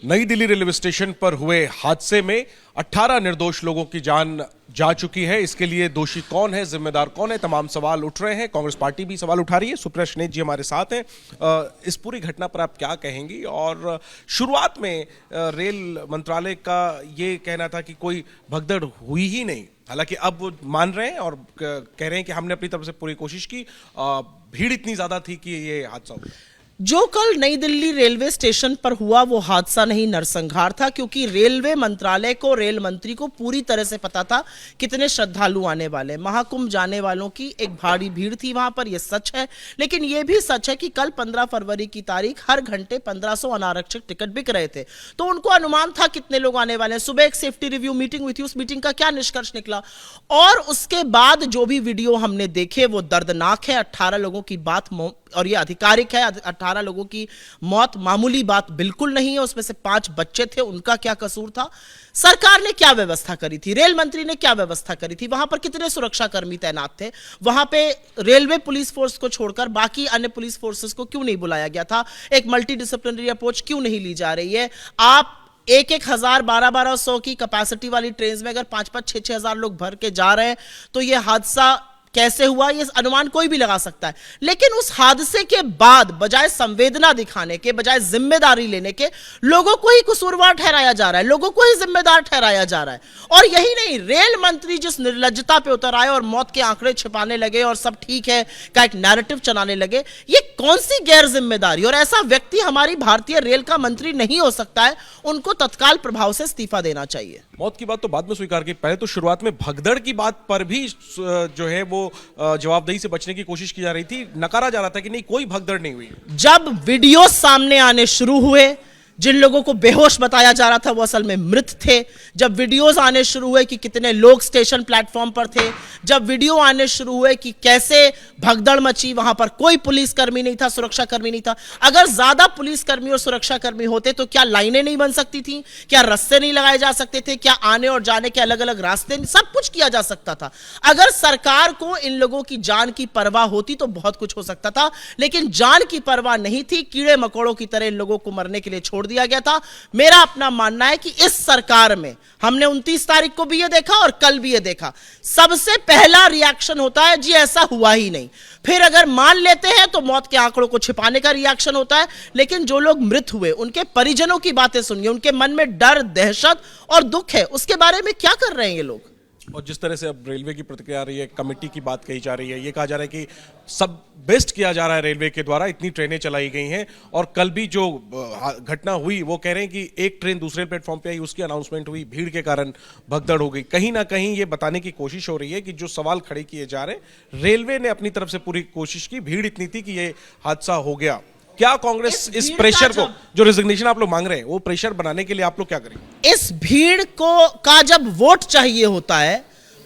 नई Delhi railway station पर हुए हादसे में 18 निर्दोष लोगों की जान जा चुकी है। इसके लिए दोषी कौन है, जिम्मेदार कौन है, तमाम सवाल उठ रहे हैं। कांग्रेस पार्टी भी सवाल उठा रही है। सुप्रिया श्रीनेत जी हमारे साथ हैं। इस पूरी घटना पर आप क्या कहेंगी? और शुरुआत में रेल मंत्रालय का ये कहना था कि कोई भगदड़ हुई ही नहीं, हालांकि अब वो मान रहे हैं और कह रहे हैं कि हमने अपनी तरफ से पूरी कोशिश की, भीड़ इतनी ज्यादा थी कि ये हादसा हुआ। जो कल नई दिल्ली रेलवे स्टेशन पर हुआ वो हादसा नहीं, नरसंहार था, क्योंकि रेलवे मंत्रालय को, रेल मंत्री को पूरी तरह से पता था कितने श्रद्धालु आने वाले। महाकुंभ जाने वालों की एक भारी भीड़ थी वहां पर, यह सच है। लेकिन यह भी सच है कि कल 15 फरवरी की तारीख हर घंटे 1500 अनारक्षित टिकट बिक रहे थे, तो उनको अनुमान था कितने लोग आने वाले हैं। सुबह एक सेफ्टी रिव्यू मीटिंग हुई थी, उस मीटिंग का क्या निष्कर्ष निकला और उसके बाद जो भी वीडियो हमने देखे वो दर्दनाक है। 18 लोगों की बात, और ये आधिकारिक है, 18 लोगों की मौत मामूली बात बिल्कुल नहीं है। उसमें से 5 बच्चे थे, उनका क्या कसूर था? सरकार ने क्या व्यवस्था करी थी? रेल मंत्री ने क्या व्यवस्था करी थी? वहां पर कितने सुरक्षा कर्मी तैनात थे? वहां पे रेलवे पुलिस फोर्स को छोड़कर बाकी अन्य पुलिस फोर्सेस को क्यों नहीं बुलाया गया था? एक मल्टी डिसिप्लिनरी अप्रोच क्यों नहीं ली जा रही है? आप 1,000, 1,200 की कैपेसिटी वाली ट्रेन में अगर 5,000, 6,000 लोग भर के जा रहे हैं तो यह हादसा कैसे हुआ, ये अनुमान कोई भी लगा सकता है। लेकिन उस हादसे के बाद बजाय संवेदना दिखाने के, बजाय जिम्मेदारी लेने के, लोगों को ही कसूरवार ठहराया जा रहा है, लोगों को ही जिम्मेदार ठहराया जा रहा है। और यही नहीं, रेल मंत्री जिस निर्लज्जता पे उतर आए और मौत के आंकड़े छिपाने लगे और सब ठीक है का एक नैरेटिव चलाने लगे, ये कौन सी गैर जिम्मेदारी? और ऐसा व्यक्ति हमारी भारतीय रेल का मंत्री नहीं हो सकता है, उनको तत्काल प्रभाव से इस्तीफा देना चाहिए। मौत की बात तो बाद में स्वीकार की, पहले तो शुरुआत में भगदड़ की बात पर भी जो है वो जवाबदेही से बचने की कोशिश की जा रही थी। नकारा जा रहा था कि नहीं, कोई भगदड़ नहीं हुई। जब वीडियो सामने आने शुरू हुए, जिन लोगों को बेहोश बताया जा रहा था वो असल में मृत थे। जब वीडियोस आने शुरू हुए कि कितने लोग स्टेशन प्लेटफॉर्म पर थे, जब वीडियो आने शुरू हुए कि कैसे भगदड़ मची, वहां पर कोई पुलिसकर्मी नहीं था, सुरक्षा कर्मी नहीं था। अगर ज्यादा पुलिसकर्मी और सुरक्षा कर्मी होते तो क्या लाइनें नहीं बन सकती थी? क्या रास्ते नहीं लगाए जा सकते थे? क्या आने और जाने के अलग अलग रास्ते, सब कुछ किया जा सकता था। अगर सरकार को इन लोगों की जान की परवाह होती तो बहुत कुछ हो सकता था, लेकिन जान की परवाह नहीं थी। कीड़े मकोड़ों की तरह इन लोगों को मरने के लिए छोड़ दिया गया था। मेरा अपना मानना है कि इस सरकार में हमने 29 तारीख को भी ये देखा और कल भी ये देखा, सबसे पहला रिएक्शन होता है जी ऐसा हुआ ही नहीं। फिर अगर मान लेते हैं तो मौत के आंकड़ों को छिपाने का रिएक्शन होता है। लेकिन जो लोग मृत हुए, उनके परिजनों की बातें सुनिए, उनके मन में डर, दहशत और दुख है, उसके बारे में क्या कर रहे हैं ये लोग? और जिस तरह से अब रेलवे की प्रतिक्रिया आ रही है, कमेटी की बात कही जा रही है, ये कहा जा रहा है कि सब बेस्ट किया जा रहा है रेलवे के द्वारा, इतनी ट्रेनें चलाई गई हैं। और कल भी जो घटना हुई वो कह रहे हैं कि एक ट्रेन दूसरे प्लेटफॉर्म पे आई, उसकी अनाउंसमेंट हुई, भीड़ के कारण भगदड़ हो गई। कहीं ना कहीं ये बताने की कोशिश हो रही है कि जो सवाल खड़े किए जा रहे हैं, रेलवे ने अपनी तरफ से पूरी कोशिश की, भीड़ इतनी थी कि ये हादसा हो गया। क्या कांग्रेस इस प्रेशर को, जो रिजिग्नेशन आप लोग मांग रहे हैं, वो प्रेशर बनाने के लिए आप लोग क्या करेंगे? इस भीड़ का जब वोट चाहिए होता है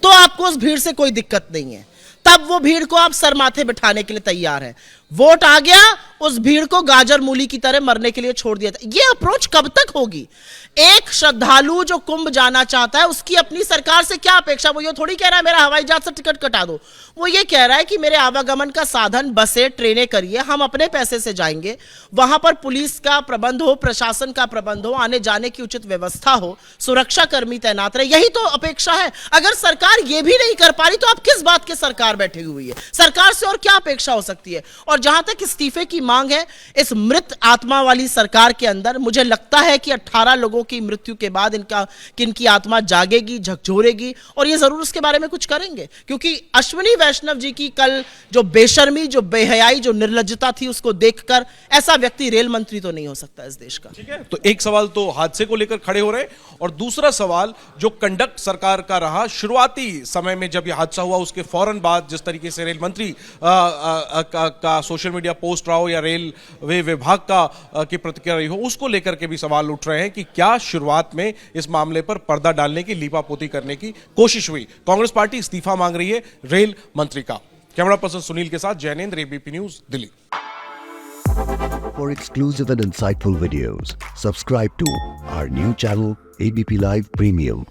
तो आपको उस भीड़ से कोई दिक्कत नहीं है, तब वो भीड़ को आप सर माथे बिठाने के लिए तैयार हैं। वोट आ गया, उस भीड़ को गाजर मूली की तरह मरने के लिए छोड़ दिया था। ये अप्रोच कब तक होगी? एक श्रद्धालु जो कुंभ जाना चाहता है, उसकी अपनी सरकार से क्या अपेक्षा? वो ये थोड़ी कह रहा है मेरा हवाई जहाज से टिकट कटा दो। वो ये कह रहा है कि मेरे आवागमन का साधन बसें, ट्रेनें करिए, हम अपने पैसे से जाएंगे, वहां पर पुलिस का प्रबंध हो, प्रशासन का प्रबंध हो, आने जाने की उचित व्यवस्था हो, सुरक्षा कर्मी तैनात रहे, यही तो अपेक्षा है। अगर सरकार ये भी नहीं कर पा रही तो आप किस बात की सरकार बैठी हुई है? सरकार से और क्या अपेक्षा हो सकती है? और जहां तक इस्तीफे की मांग है, इस मृत आत्मा वाली सरकार के अंदर मुझे लगता है कि 18 लोगों की मृत्यु के बाद इनकी आत्मा जागेगी, झकझोरेगी, और ये जरूर उसके बारे में कुछ करेंगे। क्योंकि अश्विनी वैष्णव जी की कल जो बेशर्मी, जो बेहयाई, जो निर्लज्जता थी, उसको देखकर ऐसा व्यक्ति रेल मंत्री तो नहीं हो सकता इस देश का। ठीक है, तो एक सवाल तो हादसे को लेकर खड़े हो रहे हैं, और दूसरा सवाल जो कंडक्ट सरकार का रहा शुरुआती समय में, जब यह हादसा हुआ उसके फौरन बाद जिस तरीके से रेल मंत्री का सोशल मीडिया पोस्ट रहा हो या रेलवे विभाग की प्रतिक्रिया रही हो, उसको लेकर के भी सवाल उठ रहे हैं कि क्या शुरुआत में इस मामले पर पर्दा डालने की, लीपापोती करने की कोशिश हुई? कांग्रेस पार्टी इस्तीफा मांग रही है रेल मंत्री का। कैमरा पर्सन सुनील के साथ Jainendra, ABP news, Delhi. For exclusive and insightful videos, subscribe to our new channel ABP Live Premium.